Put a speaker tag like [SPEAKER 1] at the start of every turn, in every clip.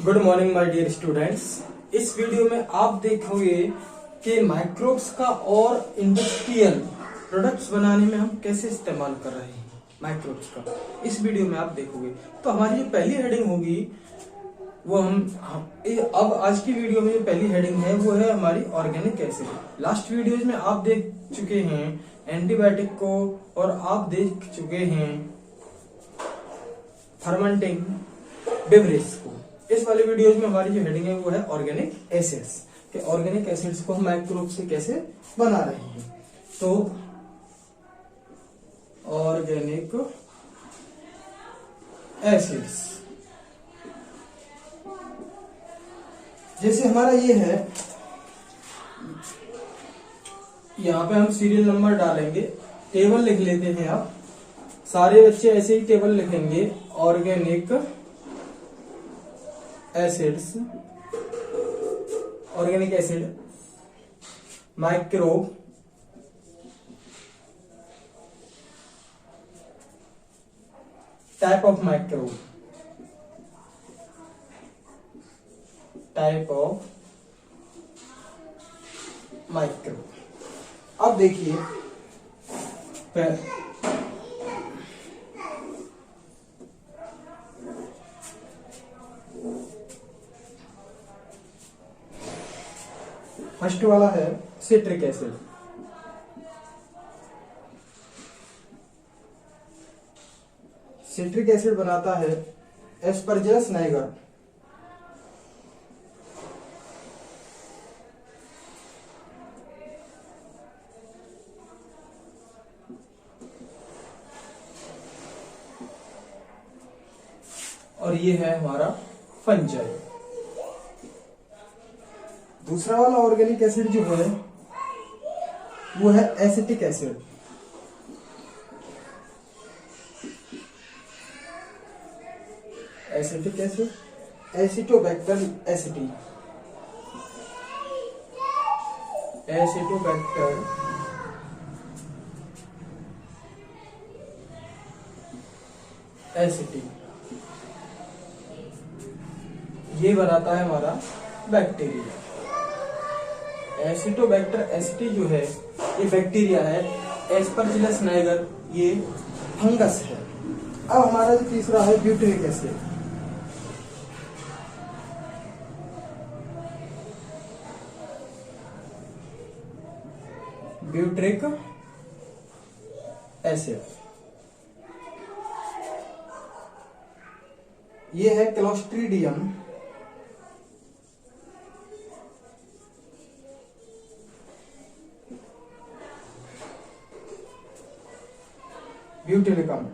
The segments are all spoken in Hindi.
[SPEAKER 1] Good morning my dear students. इस वीडियो में आप देखोगे कि माइक्रोब्स का और इंडस्ट्रियल प्रोडक्ट्स बनाने में हम कैसे इस्तेमाल कर रहे हैं माइक्रोब्स का। इस वीडियो में आप देखोगे तो हमारी जो पहली हेडिंग होगी वो अब आज की वीडियो में जो पहली हेडिंग है वो है हमारी ऑर्गेनिक एसिड। लास्ट वीडियोज में आप देख चुके हैं एंटीबायोटिक को और आप देख चुके हैं फर्मेंटिंग बेवरेज को। इस वाले वीडियोज में हमारी जो हेडिंग है वो है ऑर्गेनिक एसिड्स कि ऑर्गेनिक एसिड्स को हम माइक्रोब से कैसे बना रहे हैं। तो ऑर्गेनिक एसिड्स जैसे हमारा ये है, यहाँ पे हम सीरियल नंबर डालेंगे, टेबल लिख लेते हैं। आप सारे बच्चे ऐसे ही टेबल लिखेंगे, organic acids, organic acid, microbe, type of microbe, type of microbe. अब देखिए फर्स्ट वाला है सिट्रिक एसिड। सिट्रिक एसिड बनाता है एस्परजिलस नाइगर। और ये है हमारा फंजाई। दूसरा वाला ऑर्गेनिक एसिड जो है वो है acetic acid. Acetic acid, acetobacter aceti, acetobacter aceti, ये बनाता है हमारा बैक्टीरिया। एसिटोबैक्टर एसिटी जो है ये बैक्टीरिया है, एस्परजिलस नाइगर ये फंगस है। अब हमारा जो तीसरा है ब्यूटरिक एसिड। ब्यूटरिक एसिड ये है क्लोस्ट्रीडियम ब्यूटिलिकम।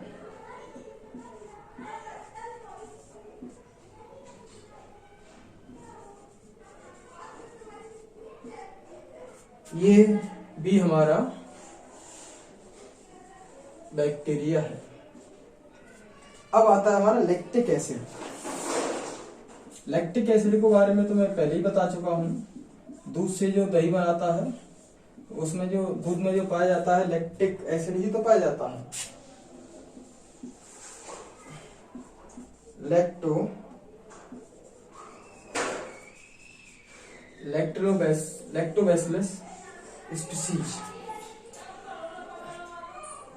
[SPEAKER 1] ये भी हमारा बैक्टीरिया है। अब आता है हमारा लैक्टिक एसिड। लैक्टिक एसिड के बारे में तो मैं पहले ही बता चुका हूं। दूध से जो दही बनाता है उसमें जो दूध में जो पाया जाता है लैक्टिक एसिड ही तो पाया जाता है। लैक्टोबैसिलस स्पीशीज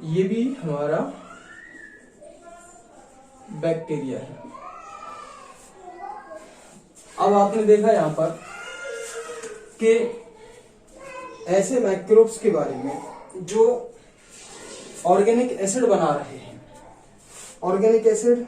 [SPEAKER 1] ये भी हमारा बैक्टीरिया है। अब आपने देखा यहां पर कि ऐसे माइक्रोब्स के बारे में जो ऑर्गेनिक एसिड बना रहे हैं, ऑर्गेनिक एसिड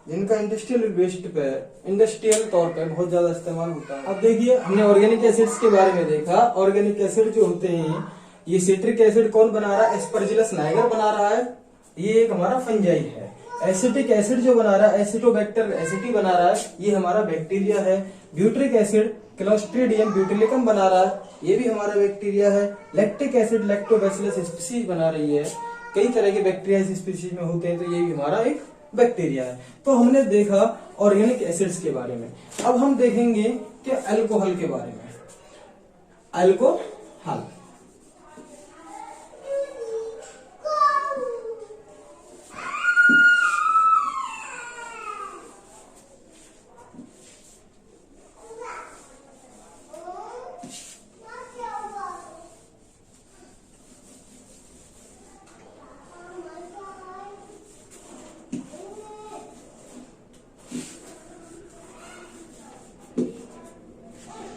[SPEAKER 1] जिनका इंडस्ट्रियल तौर पर बहुत ज्यादा इस्तेमाल होता है। अब देखिए हमने ऑर्गेनिक एसिड्स के बारे में देखा। ऑर्गेनिक एसिड जो होते हैं ये सिट्रिक एसिड कौन बना रहा है? एस्परजिलस नाइगर बना रहा है, ये एक हमारा फंजाई है। एसिटिक एसिड जो बना रहा है एसिटोबैक्टर एसिटी बना रहा है, ये हमारा बैक्टीरिया है। ब्यूटरिक एसिड क्लोस्ट्रीडियम ब्यूटिलिकम बना रहा है, ये भी हमारा बैक्टीरिया है। लैक्टिक एसिड लैक्टोबैसिलस स्पीशीज बना रही है। कई तरह के बैक्टीरिया इस स्पीशीज में होते हैं, तो ये भी हमारा एक बैक्टीरिया है। तो हमने देखा ऑर्गेनिक एसिड्स के बारे में। अब हम देखेंगे कि अल्कोहल के बारे में। अल्कोहल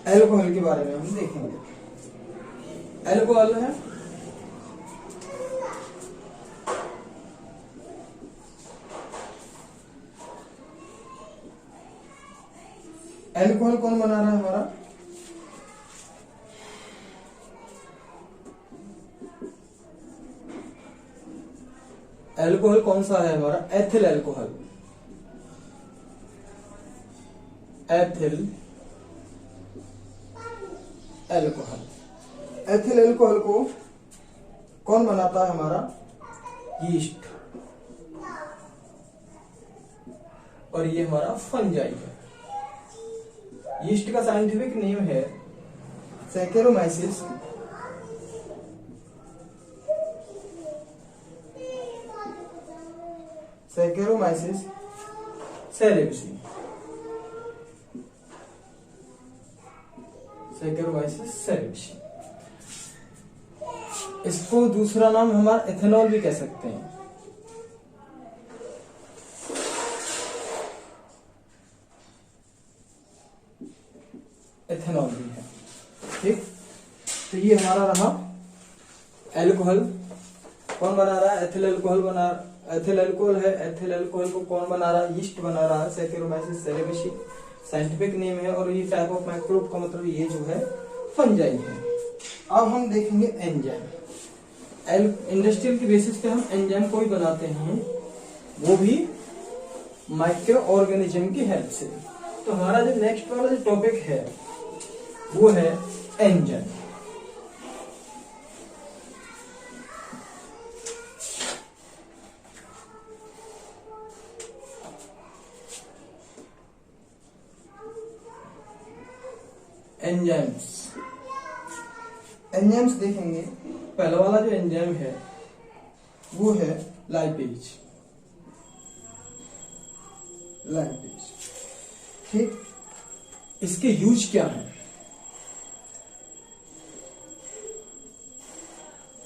[SPEAKER 1] एल्कोहल के बारे में हम देखेंगे। एल्कोहल है एल्कोहल कौन बना रहा है हमारा? एल्कोहल कौन सा है हमारा? Ethyl alcohol. Ethyl alcohol. Ethyl alcohol को कौन बनाता है हमारा? यीस्ट। और ये हमारा फंजाई है। यीस्ट का साइंटिफिक नेम है सैकेरोमाइसिस सैकेरोमाइसिस सेरेब्सी। सैकेरोमाइसिस सेरेब्सी। इसको दूसरा नाम हमारा एथेनॉल भी कह सकते हैं। एथेनॉल भी है। ठीक, तो ये हमारा रहा एल्कोहल। कौन बना रहा है? एथिल एल्कोहल बना। एथिल एल्कोहल है। एथिल एल्कोहल को कौन बना रहा है? यीस्ट बना रहा है। सैकेरोमाइसिस सेरेब्सी साइंटिफिक नेम है। और ये टाइप ऑफ माइक्रोब का मतलब ये जो है फंजाई है। अब हम देखेंगे एंजाइम। इंडस्ट्रियल की बेसिस पे हम एंजाइम को ही बनाते हैं, वो भी माइक्रो ऑर्गेनिज्म की हेल्प से। तो हमारा जो नेक्स्ट वाला जो टॉपिक है वो है एंजाइम। एंजाइम्स। एंजाइम्स देखेंगे। पहला वाला जो एंजाइम है वो है लाइपेज। लाइपेज। ठीक, इसके यूज क्या है?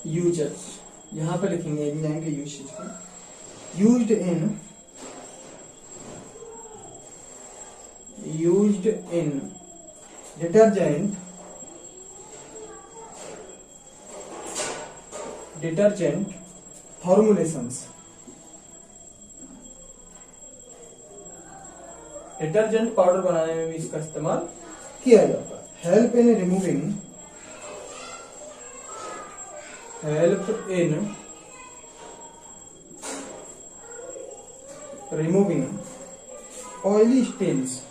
[SPEAKER 1] यूजेस यहां पे लिखेंगे एंजाइम के यूजेस को। Used in detergent formulations. Detergent powder बनाने में भी इसका इस्तेमाल किया जाता है। Help in removing oily stains.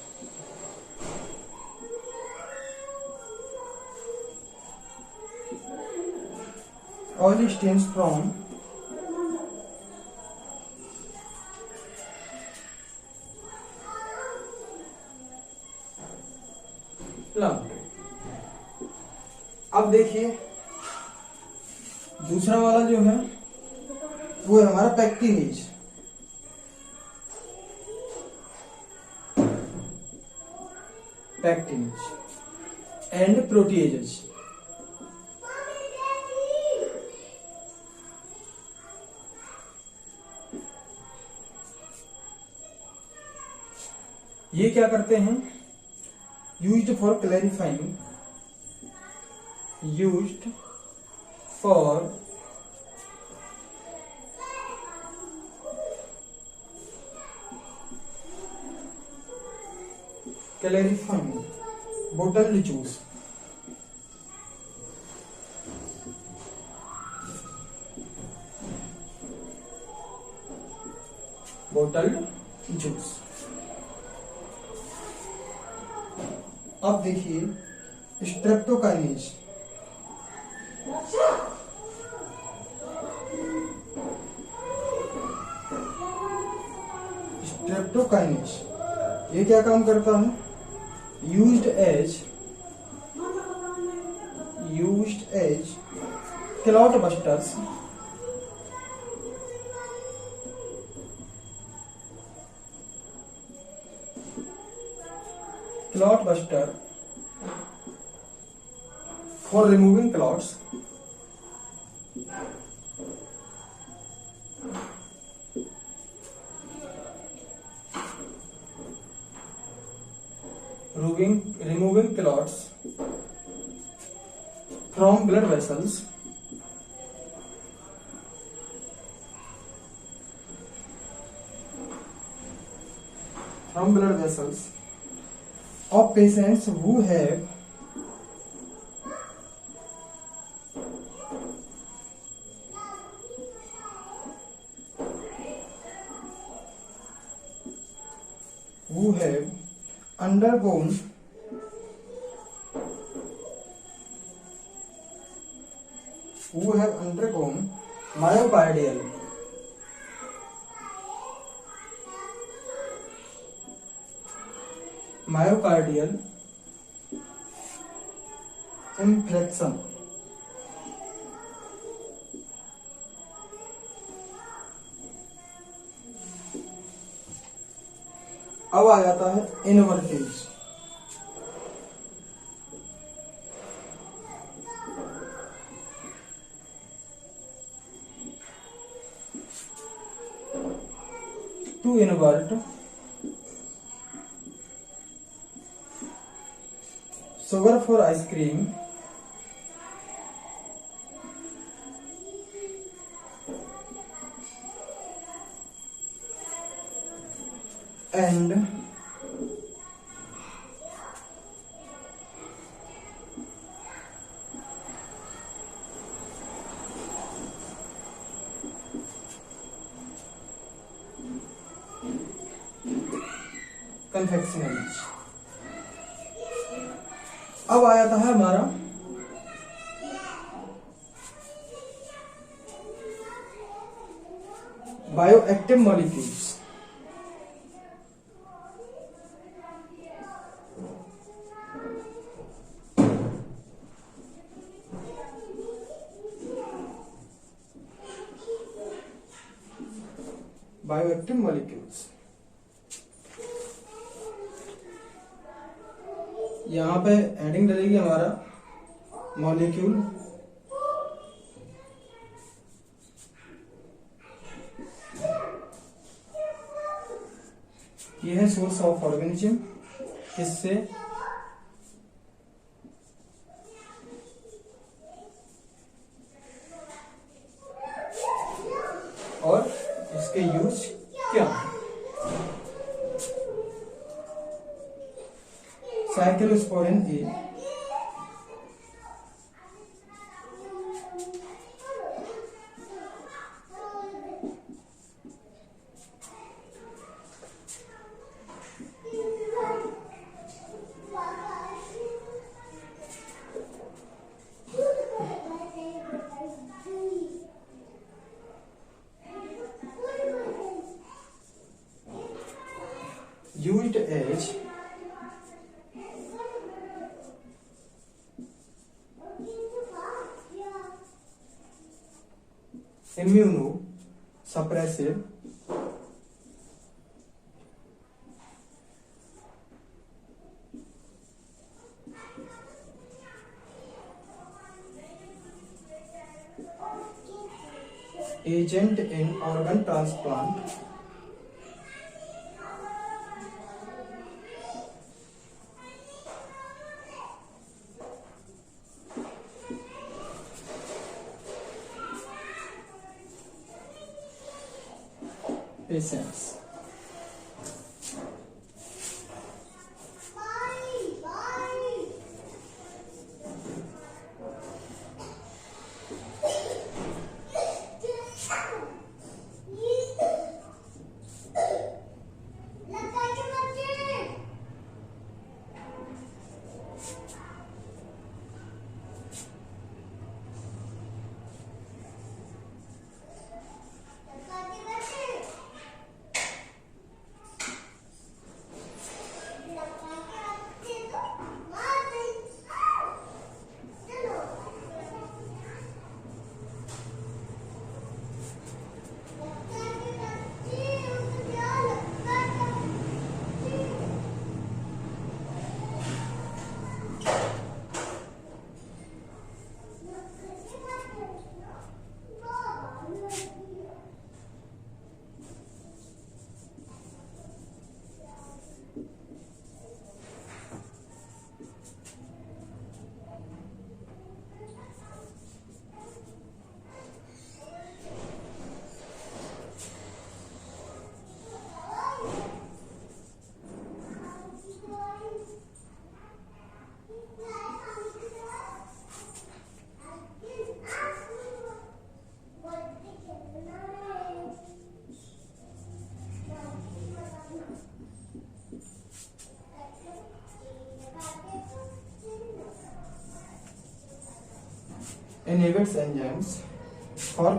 [SPEAKER 1] Oily stains from plant. अब देखिए दूसरा वाला जो है वो है हमारा पैक्टिनेज। Pectinase and proteases. ये क्या करते हैं? Used for clarifying, used for clarifying bottled juice. Bottled juice. अब देखिए स्ट्रेप्टोकाइनेज। स्ट्रेप्टोकाइनेज ये क्या काम करता है? Used as clot busters. Clot buster for removing clots. removing clots from blood vessels of patients who have undergone myocardial infarction। अब आ जाता है invertase. To invert sugar for ice cream and confectioneries। अब आ जाता है हमारा बायोएक्टिव मॉलिक्यूल्स। बायोएक्टिव मॉलिक्यूल्स यहाँ पे हेडिंग डलेगी हमारा मॉलिक्यूल। ये है सोर्स ऑफ ऑर्गेनिज्म, इससे और इसके यूज क्या है। Cyclosporin A used as immunosuppressive agent in organ transplant patients। inhibits enzymes for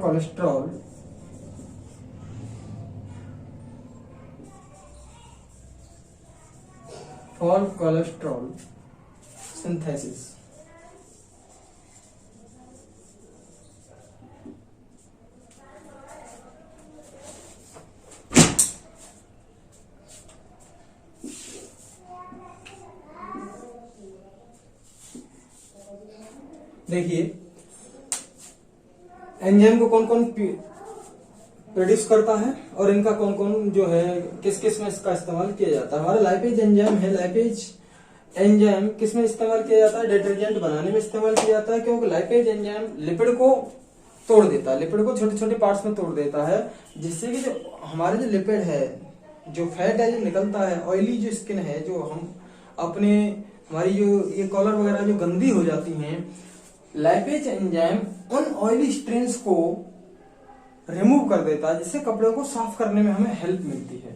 [SPEAKER 1] cholesterol synthesis. देखिए एंजाइम को कौन कौन प्रोड्यूस करता है और इनका कौन कौन जो है किस किस में इसका इस्तेमाल किया जाता है। हमारा लाइपेज एंजाइम है, लाइपेज एंजाइम किस में इस्तेमाल किया जाता है? डिटर्जेंट बनाने में इस्तेमाल किया जाता है, क्योंकि लाइपेज एंजाइम लिपिड को तोड़ देता है, लिपिड को छोटे छोटे पार्ट्स में तोड़ देता है, जिससे कि जो हमारे जो लिपिड है, जो फैट है जो निकलता है, ऑयली जो स्किन है, जो हम अपने हमारी जो ये कॉलर वगैरह जो गंदी हो जाती हैं, लाइपेज एंजाइम उन ऑयली स्ट्रेन्स को रिमूव कर देता है, जिससे कपड़ों को साफ करने में हमें हेल्प मिलती है।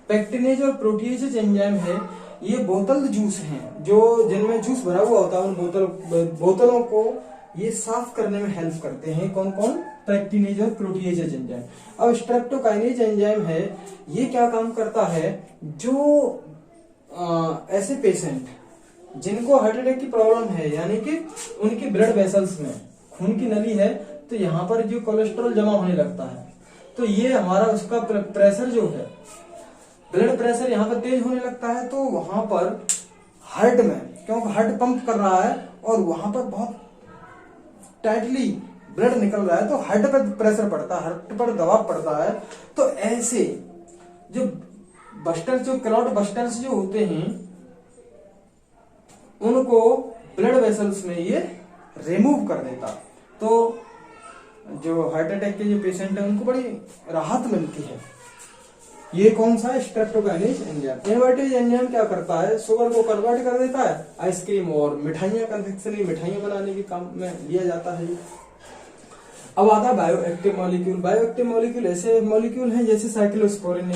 [SPEAKER 1] पेक्टिनेज और प्रोटीएज एंजाइम है, ये बोतल जूस हैं जो जिनमें जूस भरा हुआ होता है, उन बोतलों को ये साफ करने में हेल्प करते हैं। कौन कौन? पेक्टिनेज और प्रोटीएज एंजाइम। अब स्ट्रेप्टोकाइनेज एंजाइम है, ये क्या काम करता है? जो ऐसे पेशेंट जिनको हार्ट अटैक की प्रॉब्लम है, यानी कि उनकी ब्लड वेसल्स में खून की नली है, तो यहाँ पर जो कोलेस्ट्रॉल जमा होने लगता है, तो ये हमारा उसका प्रेशर जो है, ब्लड प्रेशर यहाँ पर तेज होने लगता है, तो वहां पर हार्ट में, क्योंकि हार्ट पंप कर रहा है और वहां पर बहुत टाइटली ब्लड निकल रहा है, तो हार्ट पर प्रेशर पड़ता है, हार्ट पर दबाव पड़ता है। तो ऐसे जो बस्टर्स, जो क्लॉट बस्टर्स जो होते हैं, उनको ब्लड वेसल्स में ये रिमूव कर देता, तो जो हार्ट अटैक के जो पेशेंट है उनको बड़ी राहत मिलती है। ये कौन सा है? Streptokinase enzyme. इनवर्टेज एंजाइम क्या करता है? शुगर को कन्वर्ट कर देता है, आइसक्रीम और मिठाइयां, कन्फेक्शनरी मिठाइयां बनाने के काम में लिया जाता है। अब आता है बायोएक्टिव मॉलिक्यूल। बायोएक्टिव मॉलिक्यूल ऐसे मॉलिक्यूल हैं जैसे साइक्लोस्पोरिन।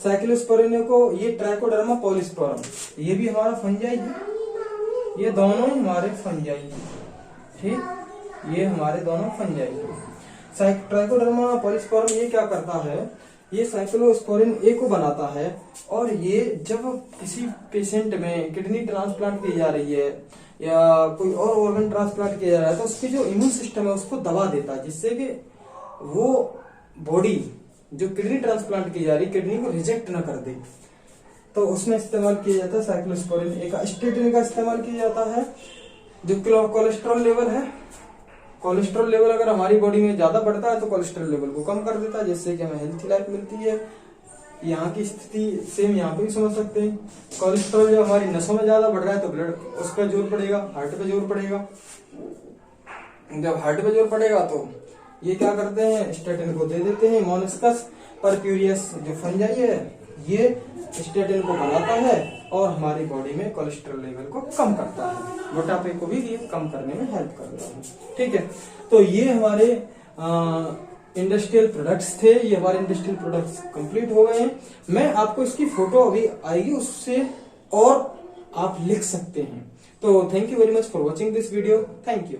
[SPEAKER 1] साइक्लोस्पोरिन को ये ट्राइकोडर्मा पॉलीस्पोरम, ये भी हमारा फंजाई है, ये दोनों हमारे फंजाई है, ठीक, ये हमारे दोनों फंजाई है। ट्राइकोडर्मा पॉलीस्पोरम ये क्या करता है? ये साइक्लोस्पोरिन ए को बनाता है, और ये जब किसी पेशेंट में किडनी ट्रांसप्लांट की जा रही है या कोई और ऑर्गन ट्रांसप्लांट किया जा रहा है, तो उसकी जो इम्यून सिस्टम है उसको दबा देता है, जिससे कि वो बॉडी जो किडनी ट्रांसप्लांट की जा रही किडनी को रिजेक्ट ना कर दे, तो उसमें इस्तेमाल किया जाता है साइक्लोस्पोरिन ए का। स्टेटिन का इस्तेमाल किया जाता है, जो कोलेस्ट्रॉल लेवल है, कोलेस्ट्रॉल लेवल अगर हमारी बॉडी में ज्यादा बढ़ता है तो कोलेस्ट्रॉल लेवल को कम कर देता है, जिससे कि हमें हेल्थी लाइफ मिलती है। यहाँ की स्थिति सेम यहाँ पे भी समझ सकते हैं। कोलेस्ट्रॉल जब हमारी नसों में ज्यादा बढ़ रहा है तो ब्लड उस पर जोर पड़ेगा, हार्ट पे जोर पड़ेगा। जब हार्ट पे जोर पड़ेगा तो ये क्या करते हैं? स्टेटिन को दे देते हैं। मोलस्कस परप्यूरियस जो फंजाई है, ये स्टेटिन को बनाता है और हमारी बॉडी में कोलेस्ट्रॉल लेवल को कम करता है, मोटापे को भी ये कम करने में हेल्प करता है, ठीक है। तो ये हमारे इंडस्ट्रियल प्रोडक्ट्स थे, ये हमारे इंडस्ट्रियल प्रोडक्ट्स कंप्लीट हो गए हैं। मैं आपको इसकी फोटो अभी आएगी, उससे और आप लिख सकते हैं। तो thank you very much for watching this video, thank you.